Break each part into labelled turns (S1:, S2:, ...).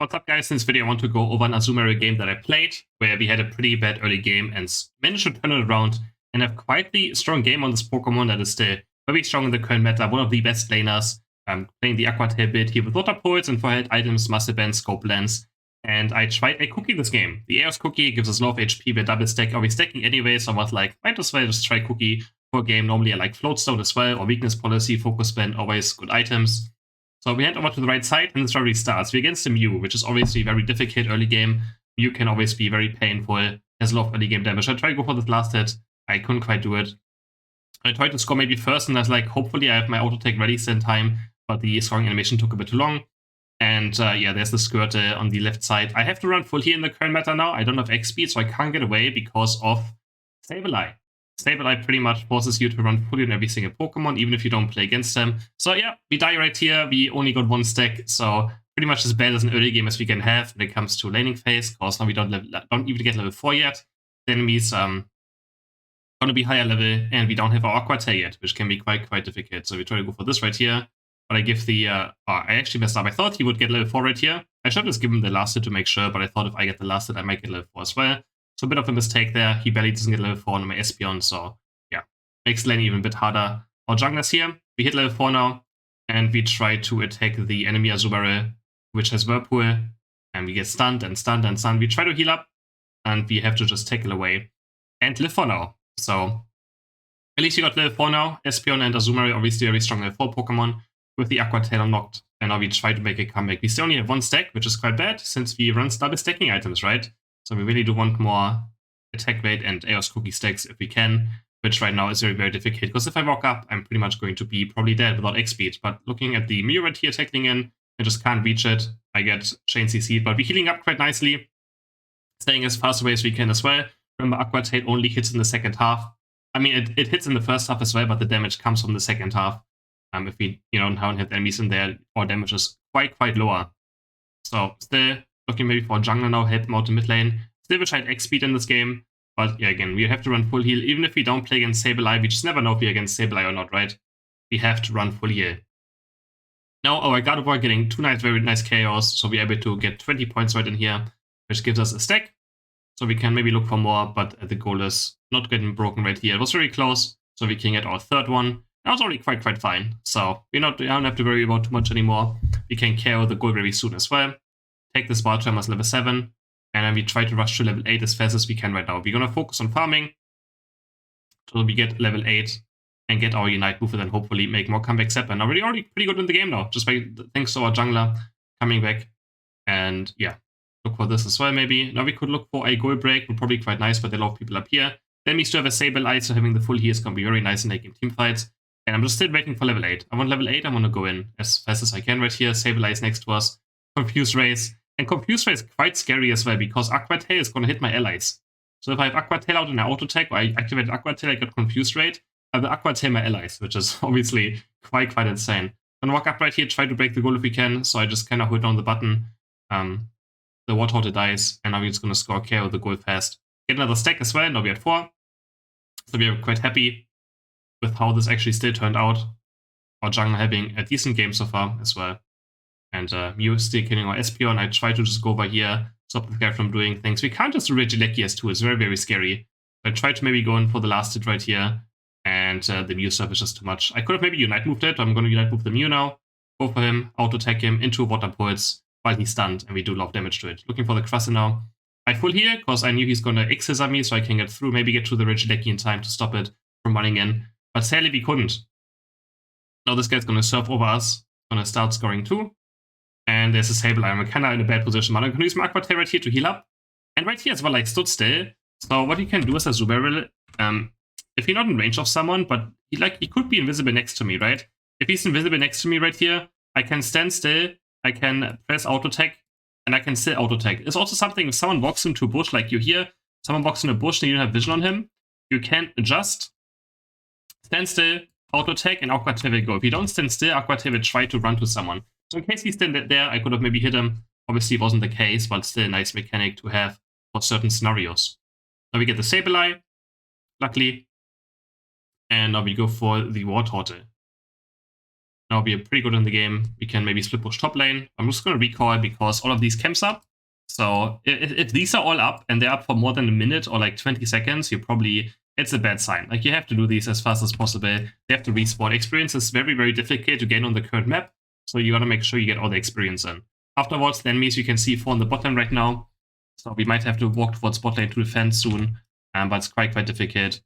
S1: What's up, guys? In this video I want to go over an Azumarill game that I played, where we had a pretty bad early game and managed to turn it around and have quite the strong game on this Pokemon that is still very strong in the current meta, one of the best laners, playing the Aqua Tail build here with Water Pulse and forehead items, Muscle Band, Scope Lens. And I tried a cookie this game. The Eos cookie gives us a lot of HP, we're double stack, or we're stacking anyway, so I was like, might as well just try cookie for a game. Normally I like Floatstone as well, or Weakness Policy, Focus Band, always good items. So we head over to the right side, and this already starts. We're against the Mew, which is obviously very difficult early game. Mew can always be very painful, has a lot of early game damage. I tried to go for this last hit, I couldn't quite do it. I tried to score maybe first, and I was like, hopefully I have my auto tech ready in time, but the scoring animation took a bit too long. And yeah, there's the skirt on the left side. I have to run full here in the current meta now. I don't have X speed, so I can't get away because of Sableye. Sableye pretty much forces you to run fully on every single Pokemon, even if you don't play against them. So yeah, we die right here. We only got one stack, so pretty much as bad as an early game as we can have when it comes to laning phase. Because now we don't even get level 4 yet. The enemies gonna be higher level, and we don't have our Aqua Tail yet, which can be quite difficult. So we try to go for this right here. But I give the, I actually messed up. I thought he would get level 4 right here. I should have just given him the last hit to make sure, but I thought if I get the last hit, I might get level 4 as well. So a bit of a mistake there. He barely doesn't get level 4 on my Espeon, so yeah. Makes lane even a bit harder. Our junglers here. We hit level 4 now, and we try to attack the enemy Azumarill, which has Whirlpool, and we get stunned and stunned and stunned. We try to heal up, and we have to just tackle away and live for now. So at least we got level 4 now. Espeon and Azumarill obviously very strong level 4 Pokemon with the Aqua Tail unlocked, and now we try to make a comeback. We still only have one stack, which is quite bad, since we run double stacking items, right? So we really do want more attack rate and Eos cookie stacks if we can, which right now is very difficult, because if I walk up, I'm pretty much going to be probably dead without X speed. But looking at the Mew right here tackling in, I just can't reach it. I get Chain CC'd, but we're healing up quite nicely, staying as fast away as we can as well. Remember, Aqua Tail only hits in the second half. I mean, it hits in the first half as well, but the damage comes from the second half. If we, don't have enemies in there, our damage is quite lower. So still looking maybe for a jungler now, help him out in mid lane. Still wish I had X speed in this game, but yeah, again, we have to run full heal. Even if we don't play against Sableye, we just never know if we're against Sableye or not, right? We have to run full heal. Now our Gardevoir getting 2 very nice chaos, so we're able to get 20 points right in here, which gives us a stack. So we can maybe look for more, but the goal is not getting broken right here. It was very close, so we can get our third one. That was already quite fine, so we don't have to worry about too much anymore. We can KO the goal very soon as well. Take this Wild Tremors level 7, and then we try to rush to level 8 as fast as we can right now. We're gonna focus on farming till we get level 8 and get our Unite move, and then hopefully make more comebacks happen. Now we're already pretty good in the game now, just by thanks to our jungler coming back. And yeah, look for this as well maybe. Now we could look for a goal break, would probably be quite nice, but there are a lot of people up here. Then we still have a Sableye, so having the full heal is gonna be very nice in making team fights. And I'm just still waiting for level 8. I want level 8, I want to go in as fast as I can right here. Sableye is next to us. Confuse Race. And Confuse Race is quite scary as well, because Aqua Tail is going to hit my allies. So if I have Aqua Tail out in an auto attack, or I activate Aqua Tail, I get Confuse Rate, I will Aqua Tail my allies, which is obviously quite insane. I'm gonna walk up right here, try to break the goal if we can, so I just kind of hold down the button. The Water Horse dies, and now we're just going to score KO the goal fast. Get another stack as well, now we're at 4. So we are quite happy with how this actually still turned out. Our jungler having a decent game so far as well. And Mew still killing our Espeon. I try to just go over here, stop this guy from doing things. We can't just do Regieleki as 2, it's very scary. I tried to maybe go in for the last hit right here, and the Mew stuff is just too much. I could have maybe Unite moved it. I'm going to Unite move the Mew now. Go for him, auto attack him into Water Pulse while he's stunned, and we do a lot of damage to it. Looking for the Crusher now. I full heal, because I knew he's going to X-scissor me, so I can get through, maybe get to the Regieleki in time to stop it from running in. But sadly, we couldn't. Now this guy's going to surf over us. Going to start scoring too. And there's a Sableye. I'm kind of in a bad position. But I'm going to use my Aqua Tail right here to heal up. And right here as well, I stood still. So what you can do is Azumarill, if you're not in range of someone, but he could be invisible next to me, right? If he's invisible next to me right here, I can stand still. I can press auto attack, and I can still auto attack. It's also something, if someone walks into a bush like you here, someone walks in a bush and you don't have vision on him, you can adjust. Stand still, auto attack, and Aqua Tail will go. If you don't stand still, Aqua Tail will try to run to someone. So in case he's still there, I could have maybe hit him. Obviously, it wasn't the case, but still a nice mechanic to have for certain scenarios. Now we get the Sableye, luckily. And now we go for the Wartortle. Now we are pretty good in the game. We can maybe split push top lane. I'm just going to recall because all of these camps up. So if these are all up and they're up for more than a minute or like 20 seconds, it's a bad sign. Like, you have to do these as fast as possible. They have to respawn. Experience is very, very difficult to gain on the current map. So you got to make sure you get all the experience in. Afterwards, the enemies you can see 4 on the bottom right now. So we might have to walk towards bot lane to defend soon. But it's quite difficult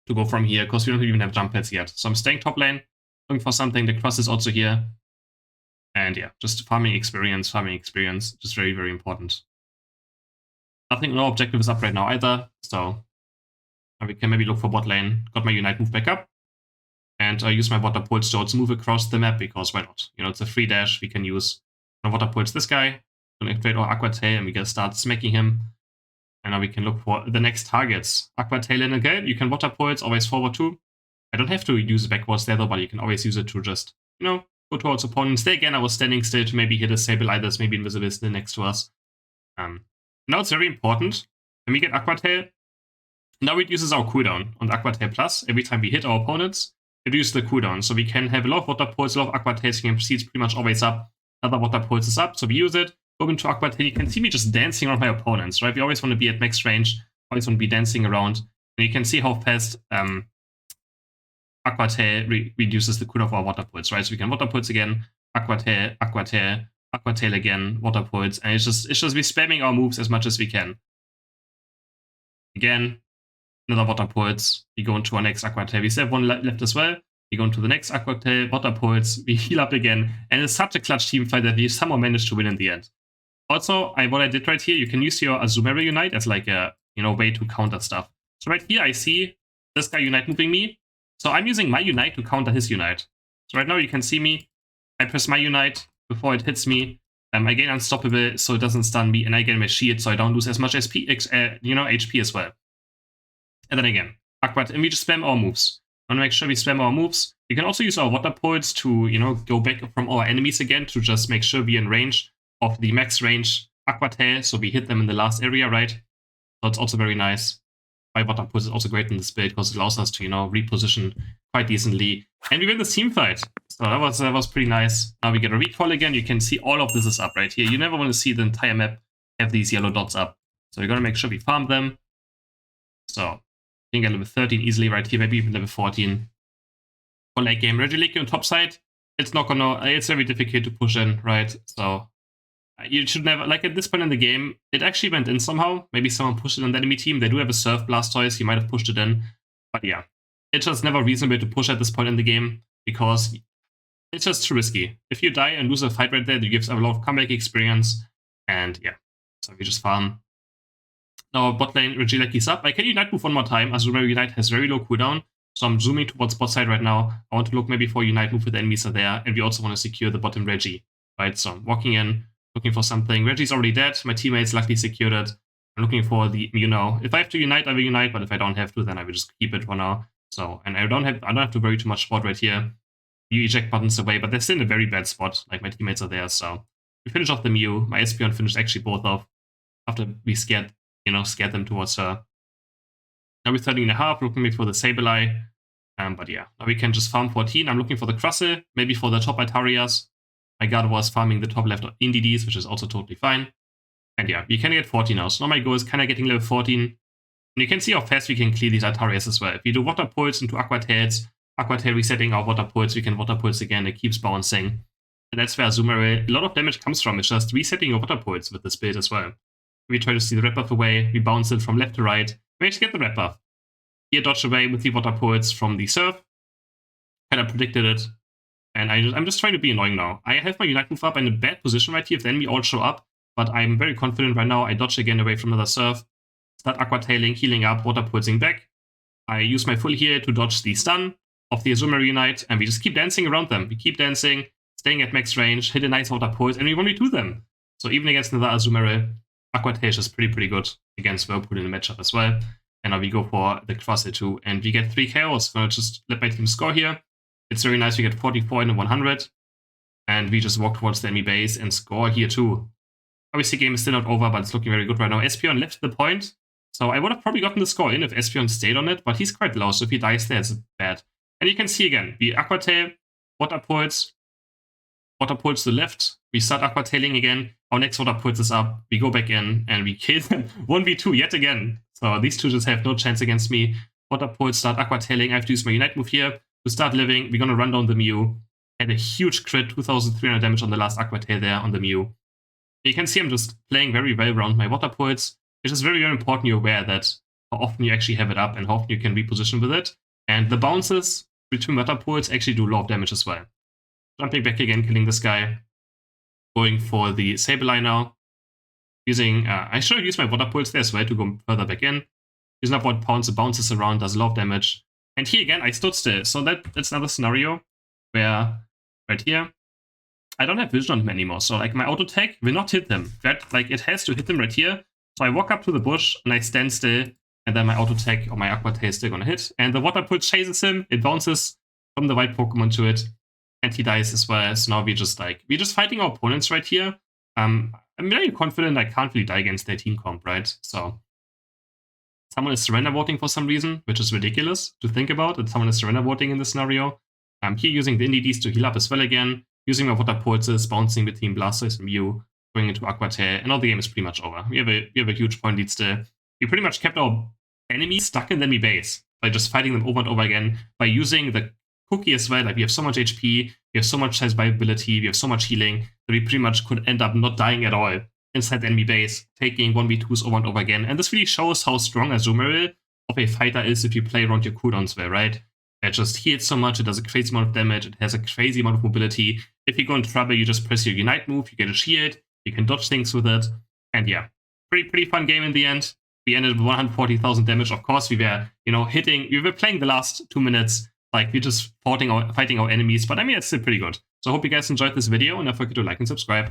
S1: to go from here because we don't even have jump pads yet. So I'm staying top lane, looking for something. The cross is also here. And yeah, just farming experience, just very, very important. No objective is up right now either, so we can maybe look for bot lane. Got my Unite move back up. And I use my water pulse to move across the map because why not? You know, it's a free dash. We can use water pulse this guy, activate our Aqua Tail, and we can start smacking him. And now we can look for the next targets. Aqua Tail in again. You can water pulse, always forward too. I don't have to use it backwards there though, but you can always use it to just, you know, go towards opponents. There again, I was standing still to maybe hit a Sable Either's, maybe Invisible still next to us. Now it's very important. When we get Aqua Tail, now it uses our cooldown on the Aqua Tail Plus. Every time we hit our opponents, it uses the cooldown. So we can have a lot of water pulse, a lot of Aqua Tails. You can proceed pretty much always up. Another water pulse is up, so we use it. Go into Aqua Tail. You can see me just dancing around my opponents, right? We always want to be at max range. Always want to be dancing around. And you can see how fast Aqua Tail reduces the cooldown of our water pulse, right? So we can water pulse again, Aqua Tail, Aqua Tail, Aqua Tail again, water pulse, and it's just we spamming our moves as much as we can. Again, another water pulse. We go into our next Aqua Tail. We still have one left as well. We go into the next Aqua Tail, water pulse. We heal up again, and it's such a clutch team fight that we somehow managed to win in the end. Also, what I did right here, you can use your Azumarill Unite as like a way to counter stuff. So right here, I see this guy Unite moving me. So I'm using my Unite to counter his Unite. So right now you can see me. I press my Unite before it hits me. I gain Unstoppable so it doesn't stun me, and I gain my shield so I don't lose as much HP as well. And then again, Aqua, and we just spam our moves. I want to make sure we spam our moves. You can also use our water pulse to, go back from our enemies again to just make sure we're in range of the max range Aqua Tail, so we hit them in the last area, right? So it's also very nice. My water pulse is also great in this build because it allows us to, reposition quite decently. And we win this team fight. So that was pretty nice. Now we get a recall again. You can see all of this is up right here. You never want to see the entire map have these yellow dots up. So we're going to make sure we farm them. So I think at level 13 easily right here, maybe even level 14. For late game, Regieleki on top side, it's very difficult to push in, right? So you should never, like at this point in the game, it actually went in somehow. Maybe someone pushed it on the enemy team. They do have a Surf Blastoise. You might have pushed it in. But yeah, it's just never reasonable to push at this point in the game because it's just too risky. If you die and lose a fight right there, it gives a lot of comeback experience. And yeah, so we just farm. Now bot lane, Regieleki's up. I can Unite move one more time. Azumarill Unite has very low cooldown. So I'm zooming towards bot side right now. I want to look maybe for Unite move with the enemies are there. And we also want to secure the bottom Reggie. Right, so I'm walking in, looking for something. Reggie's already dead. My teammates luckily secured it. I'm looking for the, if I have to Unite, I will Unite. But if I don't have to, then I will just keep it for now. So, and I don't have to worry too much spot right here. You eject buttons away, but they're still in a very bad spot. Like my teammates are there, so we finish off the Mew. My Espeon finished actually both off after we scared them towards her. Now we're 13.5, looking for the Sableye. But yeah, now we can just farm 14. I'm looking for the Crustle, maybe for the top Altarias. My guard was farming the top left Indies, which is also totally fine. And yeah, we can get 14 now. So now my goal is kind of getting level 14. And you can see how fast we can clear these Altarias as well. If we do Water Pulse into Aqua Tails, Aqua Tail resetting our Water Pulse, we can Water Pulse again, it keeps bouncing. And that's where Azumarill, a lot of damage comes from. It's just resetting your Water Pulse with this build as well. We try to see the red buff away, we bounce it from left to right. We actually get the red buff. Here dodge away with the Water Pulse from the Surf. Kind of predicted it. And I'm just trying to be annoying now. I have my Unite move up in a bad position right here if the enemy all show up. But I'm very confident right now. I dodge again away from another Surf. Start Aqua Tailing, healing up, Water Pulsing back. I use my full heal to dodge the stun of the Azumarill Unite, and we just keep dancing around them. We keep dancing, staying at max range, hit a nice Water Pulse, and we 1v2 them. So even against another Azumarill, Aqua Tail is pretty good against Whirlpool in the matchup as well. And now we go for the Crustle too, and we get 3 KOs. I'm gonna just let my team score here. It's very nice, we get 44 in the 100. And we just walk towards the enemy base and score here too. Obviously, the game is still not over, but it's looking very good right now. Espeon left the point, so I would have probably gotten the score in if Espeon stayed on it, but he's quite low, so if he dies there, it's bad. And you can see again, the Aqua Tail Water pulse to the left. We start aqua tailing again. Our next water pulse is up. We go back in and we kill them 1v2 yet again. So these two just have no chance against me. Water pulse, start aqua tailing. I have to use my unite move here to start living. We're gonna run down the Mew. And a huge crit, 2300 damage on the last aqua tail there on the Mew. You can see I'm just playing very well around my water pulse. It's just very, very important you're aware that how often you actually have it up and how often you can reposition with it. And the bounces between water pulse actually do a lot of damage as well. Jumping back again, killing this guy. Going for the Sableye now. Using, I should use my water pulse there as well to go further back in. Using upward pounce, it bounces around, does a lot of damage. And here again, I stood still. So that's another scenario where, right here, I don't have vision on him anymore. So like my auto tag will not hit them. That, like it has to hit them right here. So I walk up to the bush and I stand still. And then my auto tag or my aqua tail is still gonna hit. And the water pulse chases him. It bounces from the white Pokemon to it. And he dies as well. So now we're just fighting our opponents right here. I'm very confident I can't really die against their team comp, right? So someone is surrender voting for some reason, which is ridiculous to think about, that someone is surrender voting in this scenario. I'm here using the NDDs to heal up as well again, using my water pulses, bouncing between Blastoise and Mew, going into Aqua Tail, and now the game is pretty much over. We have a huge point lead still. We pretty much kept our enemies stuck in the enemy base by just fighting them over and over again, by using the cookie as well. Like we have so much HP, we have so much survivability, we have so much healing that we pretty much could end up not dying at all inside the enemy base, taking 1v2s over and over again. And this really shows how strong Azumarill of a fighter is if you play around your cooldowns well, right? It just heals so much, it does a crazy amount of damage, it has a crazy amount of mobility. If you go in trouble, you just press your unite move, you get a shield, you can dodge things with it. And yeah, pretty fun game in the end. We ended with 140,000 damage. Of course, we were, we were playing the last 2 minutes. Like, we're just fighting our enemies. But I mean, it's still pretty good. So I hope you guys enjoyed this video. And don't forget to like and subscribe.